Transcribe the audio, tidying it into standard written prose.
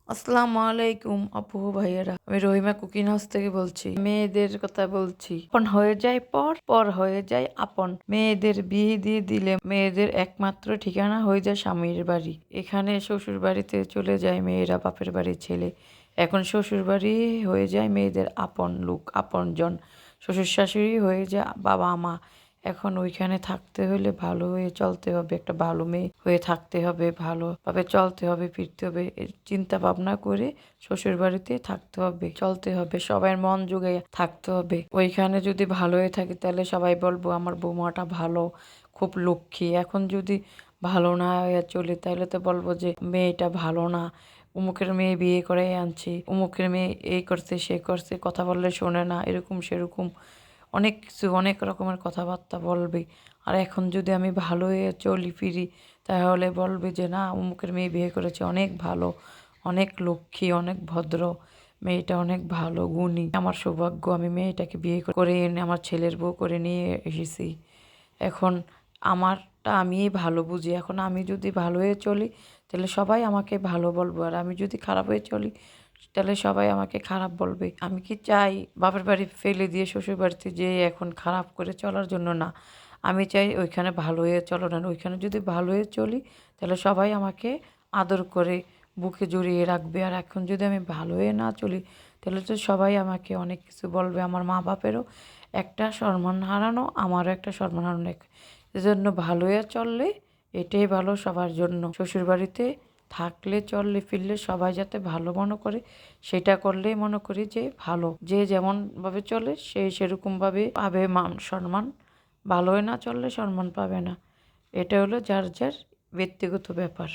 আসসালামু আলাইকুম আপু ভাইয়েরা, আমি রহিমা কুকিং হাউস থেকে বলছি। মেয়েদের কথা বলছি, আপন হয়ে যায় পর, পর হয়ে যায় আপন। মেয়েদের বিয়ে দিয়ে দিলে মেয়েদের একমাত্র ঠিকানা হয়ে যায় স্বামীর বাড়ি। এখানে শ্বশুর বাড়িতে চলে যায় মেয়েরা বাপের বাড়ির ছেলে, এখন শ্বশুর বাড়ি হয়ে যায় মেয়েদের আপন লোক, আপন জন। শ্বশুর শাশুড়ি হয়ে যায় বাবা মা। এখন ওইখানে থাকতে হলে ভালো হয়ে চলতে হবে, একটা ভালো মেয়ে হয়ে থাকতে হবে, ভালোভাবে চলতে হবে, ফিরতে হবে, চিন্তা ভাবনা করে শ্বশুর বাড়িতে থাকতে হবে, চলতে হবে, সবাই মন জুগে থাকতে হবে। ওইখানে যদি ভালো হয়ে থাকে তাহলে সবাই বলবো আমার বৌমাটা ভালো, খুব লক্ষ্মী। এখন যদি ভালো না হয়ে চলি তাহলে তো বলবো যে মেয়েটা ভালো না, অমুকের মেয়ে বিয়ে করে আনছি, অমুকের মেয়ে এই করছে সে করছে, কথা বললে শোনে না, এরকম সেরকম অনেক কিছু, অনেক রকমের কথাবার্তা বলবে। আর এখন যদি আমি ভালো হয়ে চলি ফিরি তাহলে বলবে যে না, অমুকের মেয়ে বিয়ে করেছে, অনেক ভালো, অনেক লক্ষ্মী, অনেক ভদ্র, মেয়েটা অনেক ভালো গুণী। আমার সৌভাগ্য, আমি মেয়েটাকে বিয়ে করে এনে আমার ছেলের বউ করে নিয়ে এসেছি। এখন আমারটা আমিই ভালো বুঝি। এখন আমি যদি ভালো হয়ে চলি তাহলে সবাই আমাকে ভালো বলবো, আর আমি যদি খারাপ হয়ে চলি তাহলে সবাই আমাকে খারাপ বলবে। আমি কি চাই বাপের বাড়ি ফেলে দিয়ে শ্বশুর বাড়িতে যেয়ে এখন খারাপ করে চলার জন্য? না, আমি চাই ওইখানে ভালো হয়ে চলো না, ওইখানে যদি ভালো হয়ে চলি তাহলে সবাই আমাকে আদর করে বুকে জড়িয়ে রাখবে। আর এখন যদি আমি ভালো হয়ে না চলি তাহলে তো সবাই আমাকে অনেক কিছু বলবে। আমার মা বাপেরও একটা সম্মান হারানো, আমারও একটা সম্মান হারানো। এজন্য ভালো হয়ে চললে এটাই ভালো সবার জন্য। শ্বশুরবাড়িতে থাকলে চললে ফিরলে সবাই যাতে ভালো মনে করে সেটা করলেই মনে করি যে ভালো। যে যেমনভাবে চলে সে সেরকমভাবে পাবে মান সম্মান। ভালো হয়ে না চললে সম্মান পাবে না। এটা হলো যার যার ব্যক্তিগত ব্যাপার।